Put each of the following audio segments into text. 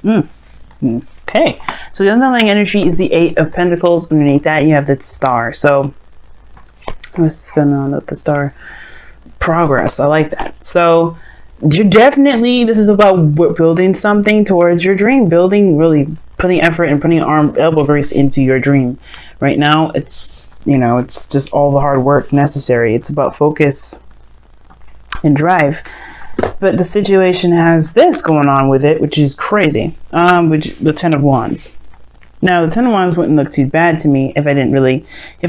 Okay, so the underlying energy is the Eight of Pentacles. Underneath that, you have the Star. So what's going on with the Star? Progress. I like that. So you're definitely, this is about building something towards your dream, building, really putting effort and putting elbow grease into your dream. Right now, it's, you know, it's just all the hard work necessary. It's about focus and drive. But the situation has this going on with it, which is crazy. Which the Ten of Wands. Now, the Ten of Wands wouldn't look too bad to me if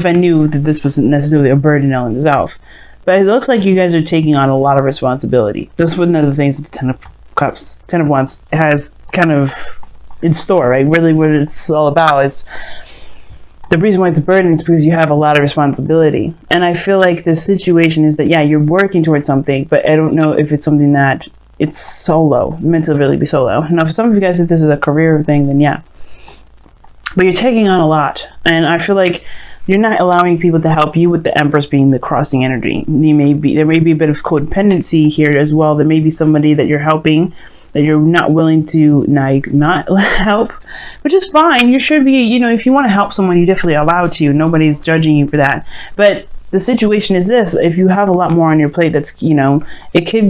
I knew that this wasn't necessarily a burden in itself. But it looks like you guys are taking on a lot of responsibility. That's one of the things that the Ten of Cups, Ten of Wands has kind of in store, right? Really what it's all about is the reason why it's a burden is because you have a lot of responsibility. And I feel like the situation is that, yeah, you're working towards something, but I don't know if it's something that it's solo, meant to really be solo. Now, for some of you guys, if this is a career thing, then yeah. But you're taking on a lot. And I feel like you're not allowing people to help you, with the Empress being the crossing energy. There may be a bit of codependency here as well. There may be somebody that you're helping that you're not willing to not help, which is fine. You should be, you know, if you want to help someone, you're definitely allowed to. Nobody's judging you for that. But the situation is this: if you have a lot more on your plate, that's, you know, it could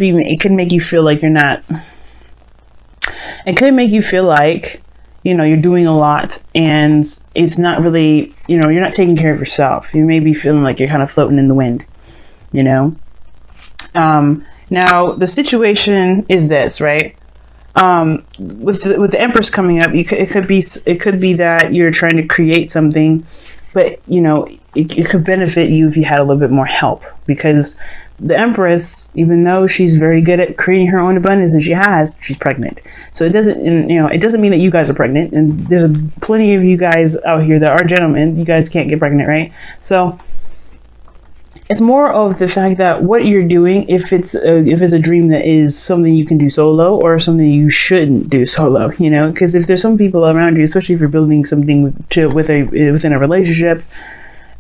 make you feel like you're not. It could make you feel like, you know, you're doing a lot and it's not really, you know, you're not taking care of yourself. You may be feeling like you're kind of floating in the wind, you know. Now the situation is this, right? With the Empress coming up, it could be that you're trying to create something, but you know, it could benefit you if you had a little bit more help, because the Empress, even though she's very good at creating her own abundance, and she's pregnant. So it doesn't mean that you guys are pregnant, and there's plenty of you guys out here that are gentlemen. You guys can't get pregnant, right? So it's more of the fact that what you're doing, if it's a dream that is something you can do solo or something you shouldn't do solo, you know, because if there's some people around you, especially if you're building something within a relationship,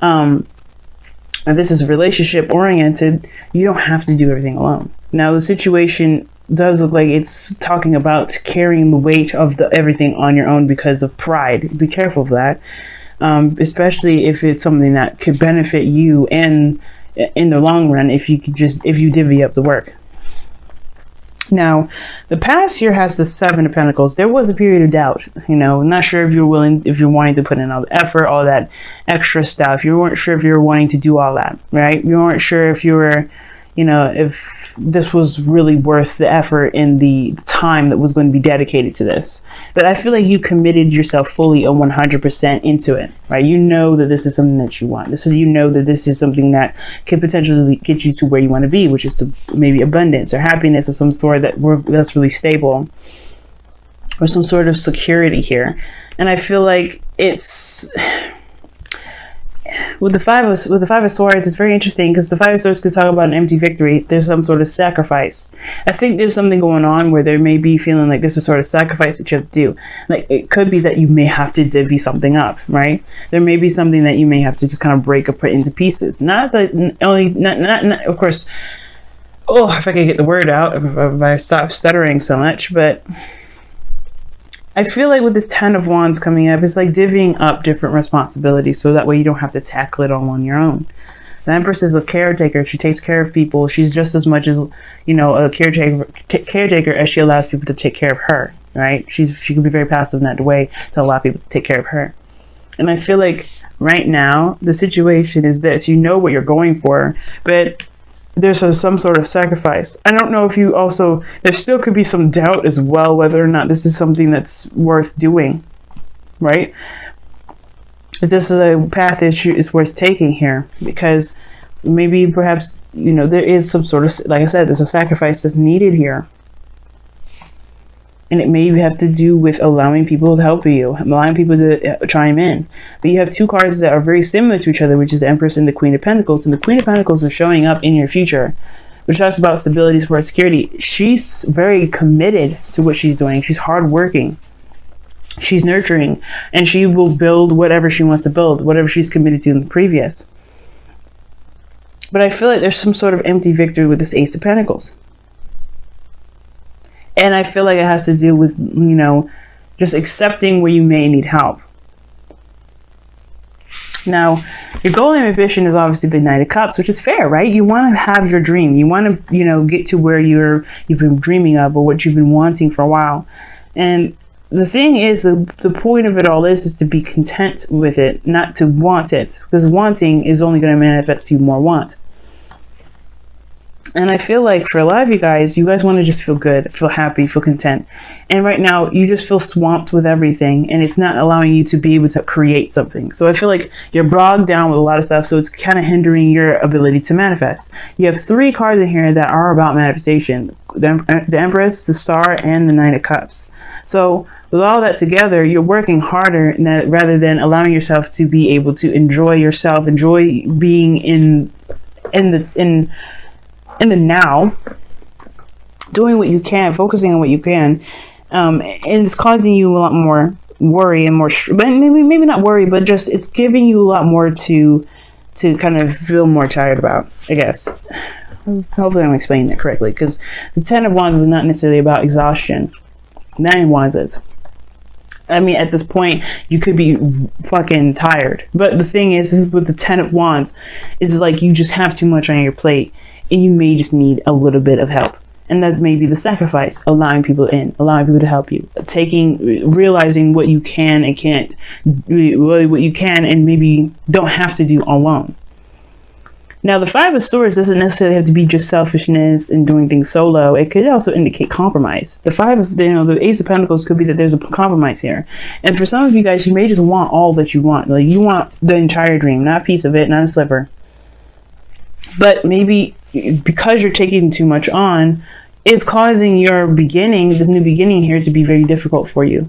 if this is relationship oriented, you don't have to do everything alone. Now the situation does look like it's talking about carrying the weight of everything on your own because of pride. Be careful of that. Especially if it's something that could benefit you and in the long run, if you divvy up the work. Now, the past here has the Seven of Pentacles. There was a period of doubt, you know, not sure if you're wanting to put in all the effort, all that extra stuff. You weren't sure if you were wanting to do all that, right? You weren't sure if you were, you know, if this was really worth the effort and the time that was going to be dedicated to this. But I feel like you committed yourself fully and 100% into it, right? You know that this is something that you want. You know that this is something that could potentially get you to where you want to be, which is to maybe abundance or happiness of some sort that's really stable, or some sort of security here. And I feel like it's with the Five of Swords, it's very interesting because the Five of Swords could talk about an empty victory. There's some sort of sacrifice. I think there's something going on where there may be feeling like there's a sort of sacrifice that you have to do. Like it could be that you may have to divvy something up, right? There may be something that you may have to just kind of break or put into pieces. Not of course. Oh, if I could get the word out, if I stop stuttering so much, but I feel like with this Ten of Wands coming up, it's like divvying up different responsibilities so that way you don't have to tackle it all on your own. The Empress is a caretaker. She takes care of people. She's just as much as, you know, a caretaker as she allows people to take care of her, right? She can be very passive in that way to allow people to take care of her. And I feel like right now, the situation is this. You know what you're going for, but there's some sort of sacrifice. I don't know if you also, there still could be some doubt as well whether or not this is something that's worth doing, right? If this is a path is worth taking here, because maybe perhaps, you know, there is some sort of, like I said, there's a sacrifice that's needed here. And it may have to do with allowing people to help you, allowing people to chime in. But you have two cards that are very similar to each other, which is the Empress and the Queen of Pentacles. And the Queen of Pentacles is showing up in your future, which talks about stability, support, security. She's very committed to what she's doing. She's hardworking. She's nurturing. And she will build whatever she wants to build, whatever she's committed to in the previous. But I feel like there's some sort of empty victory with this Ace of Pentacles. And I feel like it has to do with, you know, just accepting where you may need help. Now, your goal and ambition is obviously the Knight of Cups, which is fair, right? You want to have your dream. You want to, get to where you've been dreaming of, or what you've been wanting for a while. And the thing is, the point of it all is to be content with it, not to want it, because wanting is only going to manifest you more want. And I feel like for a lot of you guys want to just feel good, feel happy, feel content. And right now you just feel swamped with everything, and it's not allowing you to be able to create something. So I feel like you're bogged down with a lot of stuff. So it's kind of hindering your ability to manifest. You have 3 cards in here that are about manifestation: the Empress, the Star, and the Knight of Cups. So with all that together, you're working harder rather than allowing yourself to be able to enjoy yourself, enjoy being in the now, doing what you can, focusing on what you can, and it's causing you a lot more worry and more, but maybe not worry, but just it's giving you a lot more to kind of feel more tired about, I guess. Hopefully I'm explaining that correctly, because the 10 of Wands is not necessarily about exhaustion. 9 of Wands is. I mean, at this point, you could be fucking tired. But the thing is with the 10 of Wands, it's like you just have too much on your plate, and you may just need a little bit of help. And that may be the sacrifice, allowing people in, allowing people to help you, realizing what you can and can't, really what you can and maybe don't have to do alone. Now, the 5 of Swords doesn't necessarily have to be just selfishness and doing things solo. It could also indicate compromise. The Ace of Pentacles could be that there's a compromise here. And for some of you guys, you may just want all that you want. Like, you want the entire dream, not a piece of it, not a sliver. But maybe because you're taking too much on, it's causing your this new beginning here, to be very difficult for you.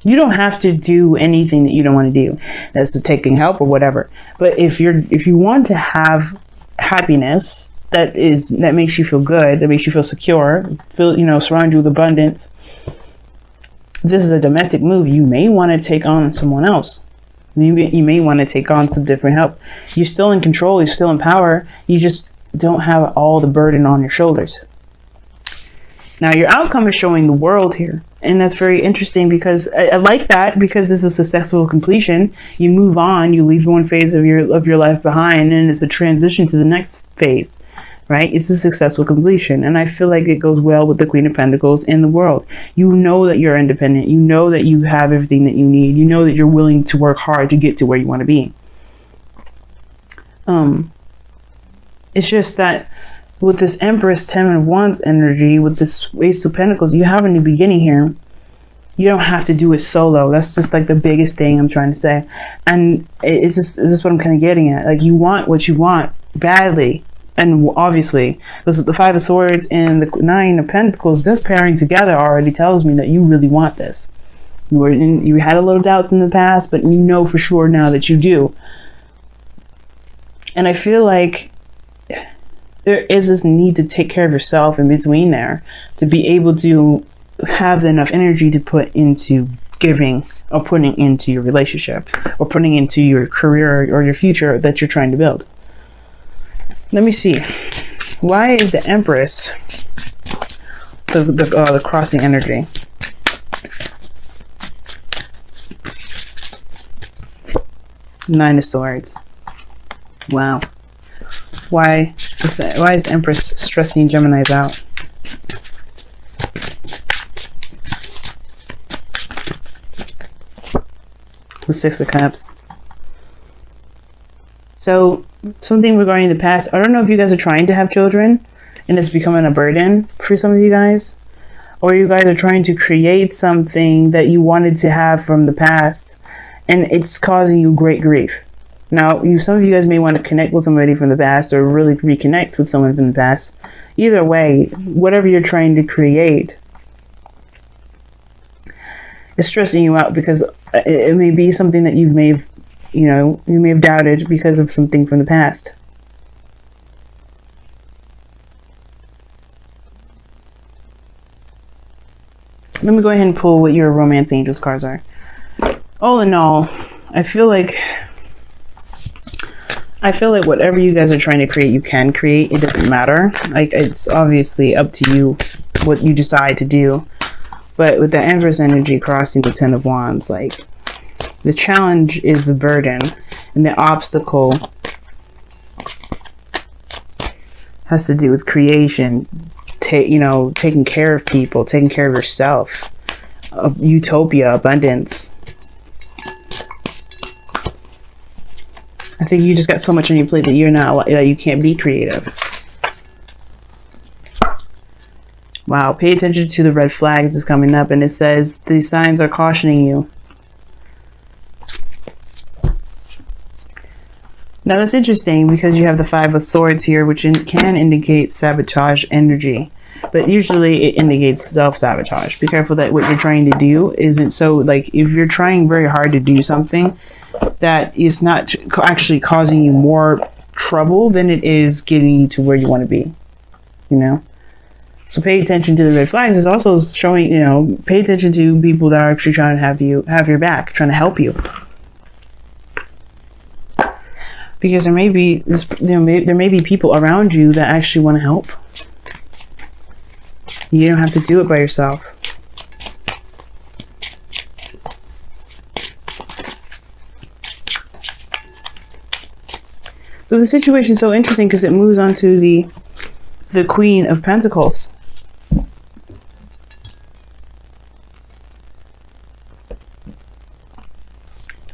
You don't have to do anything that you don't want to do. That's taking help or whatever. But if you want to have happiness that makes you feel good, that makes you feel secure, surround you with abundance, if this is a domestic move, you may want to take on someone else. You may want to take on some different help. You're still in control. You're still in power. You just don't have all the burden on your shoulders. Now, your outcome is showing the World here. And that's very interesting, because I like that, because this is a successful completion. You move on, you leave one phase of your life behind, and it's a transition to the next phase, right? It's a successful completion. And I feel like it goes well with the Queen of Pentacles and the World. You know that you're independent. You know that you have everything that you need. You know that you're willing to work hard to get to where you want to be. It's just that with this Empress, 10 of Wands energy, with this Ace of Pentacles, you have a new beginning here. You don't have to do it solo. That's just like the biggest thing I'm trying to say. And this is what I'm kind of getting at. Like, you want what you want badly. And obviously, the 5 of Swords and the 9 of Pentacles, this pairing together already tells me that you really want this. You had a little doubts in the past, but you know for sure now that you do. And I feel like there is this need to take care of yourself in between there, to be able to have enough energy to put into giving, or putting into your relationship, or putting into your career or your future that you're trying to build. Let me see. Why is the Empress the crossing energy? Nine of Swords. Wow. Why is the Empress stressing Geminis out? The 6 of Cups. So, something regarding the past. I don't know if you guys are trying to have children and it's becoming a burden for some of you guys. Or you guys are trying to create something that you wanted to have from the past, and it's causing you great grief. Now, some of you guys may want to connect with somebody from the past, or really reconnect with someone from the past. Either way, whatever you're trying to create is stressing you out, because it may be something that you may have doubted because of something from the past. Let me go ahead and pull what your romance angels cards are. All in all, I feel like whatever you guys are trying to create, you can create. It doesn't matter. Like, it's obviously up to you what you decide to do. But with the Empress energy crossing the Ten of Wands, like, the challenge is the burden, and the obstacle has to do with creation, taking care of people, taking care of yourself, utopia, abundance. I think you just got so much on your plate that you can't be creative. Wow, pay attention to the red flags is coming up, and it says these signs are cautioning you. Now that's interesting because you have the Five of Swords here, which can indicate sabotage energy, but usually it indicates self-sabotage. Be careful that what you're trying to do isn't so, like, if you're trying very hard to do something that is not actually causing you more trouble than it is getting you to where you want to be, you know? So pay attention to the red flags. It's also showing, pay attention to people that are actually trying to have your back, trying to help you. Because there may be there may be people around you that actually want to help. You don't have to do it by yourself. So the situation is so interesting because it moves on to the Queen of Pentacles.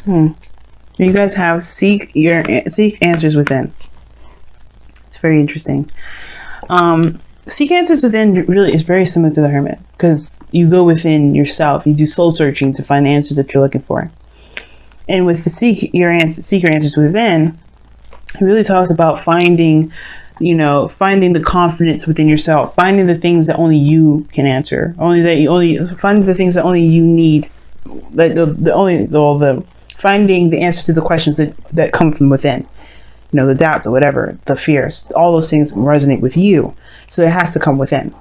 You guys have seek answers within. It's very interesting. Seek answers within really is very similar to the Hermit, because you go within yourself. You do soul searching to find the answers that you're looking for. And with the seek your answers within, it really talks about finding the confidence within yourself, finding the things that only you can answer, finding the things that only you need, finding the answer to the questions that come from within, the doubts or whatever, the fears, all those things resonate with you. So it has to come within.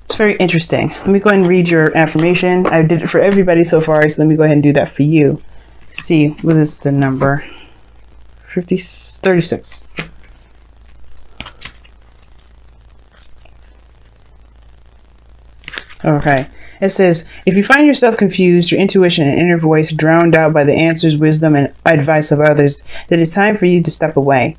It's very interesting. Let me go ahead and read your affirmation. I did it for everybody so far, so let me go ahead and do that for you. See, what is the number? 36. Okay. It says, if you find yourself confused, your intuition and inner voice drowned out by the answers, wisdom, and advice of others, then it's time for you to step away.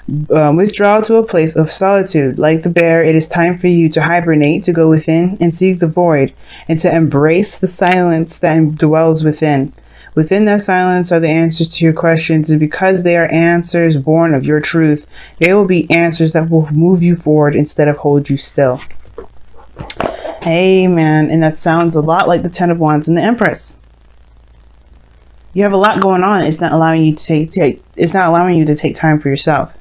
Withdraw to a place of solitude. Like the bear, it is time for you to hibernate, to go within and seek the void, and to embrace the silence that dwells within. Within that silence are the answers to your questions, and because they are answers born of your truth, they will be answers that will move you forward instead of hold you still. Amen. And that sounds a lot like the Ten of Wands and the Empress. You have a lot going on. It's not allowing you to take time for yourself.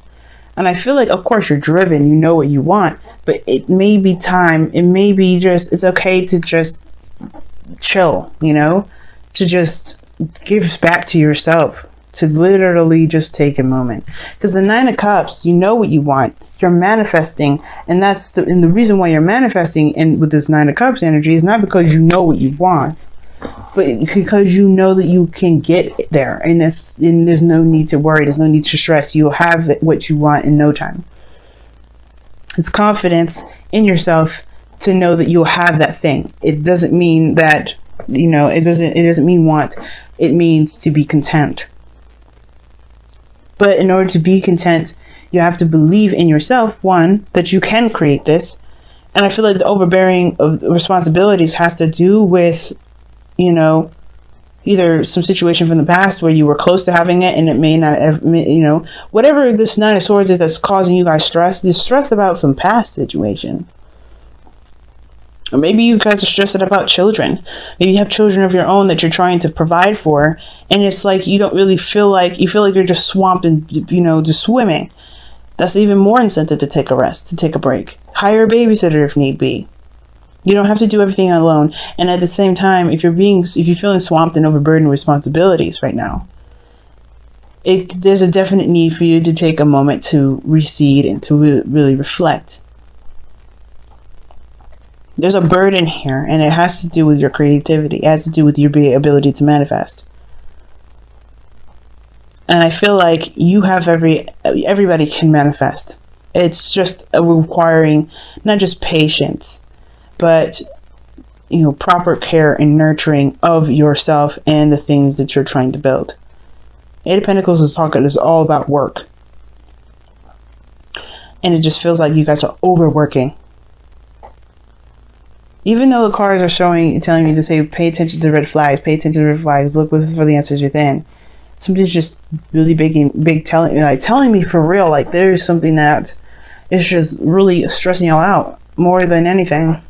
And I feel like, of course, you're driven. You know what you want, but it may be time. It may be it's okay to just chill, to just give back to yourself, to literally just take a moment. Because the Nine of Cups, you know what you want. You're manifesting, and the reason why you're manifesting with this Nine of Cups energy is not because you know what you want, but because you know that you can get there, and there's no need to worry, there's no need to stress. You'll have what you want in no time. It's confidence in yourself to know that you'll have that thing. It doesn't mean that, it doesn't mean want. It means to be content. But in order to be content, you have to believe in yourself, one, that you can create this. And I feel like the overbearing of responsibilities has to do with, either some situation from the past where you were close to having it and it may not have, whatever this Nine of Swords is that's causing you guys stress, you're stressed about some past situation. Or maybe you guys are stressed about children. Maybe you have children of your own that you're trying to provide for, and it's like you don't really feel like you're just swamped and just swimming. That's even more incentive to take a rest, to take a break. Hire a babysitter if need be. You don't have to do everything alone. And at the same time, if you're feeling swamped and overburdened with responsibilities right now, there's a definite need for you to take a moment to recede and to really reflect. There's a burden here, and it has to do with your creativity. It has to do with your ability to manifest. And I feel like you have everybody can manifest. It's just requiring not just patience, but proper care and nurturing of yourself and the things that you're trying to build. Eight of Pentacles is all about work. And it just feels like you guys are overworking. Even though the cards are telling you to say, pay attention to the red flags, pay attention to the red flags, look for the answers within. Something's just really big telling me for real, like there's something that is just really stressing y'all out more than anything.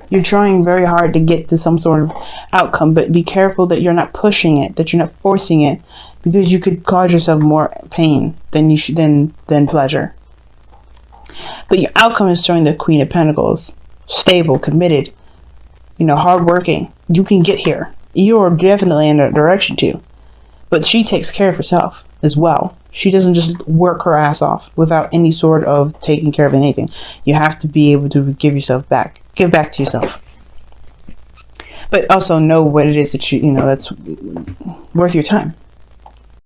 You're trying very hard to get to some sort of outcome, but be careful that you're not pushing it, that you're not forcing it, because you could cause yourself more pain than you should than pleasure. But your outcome is showing the Queen of Pentacles. Stable, committed, hardworking. You can get here. You're definitely in that direction too. But she takes care of herself as well. She doesn't just work her ass off without any sort of taking care of anything. You have to be able to give back to yourself. But also know what it is that that's worth your time.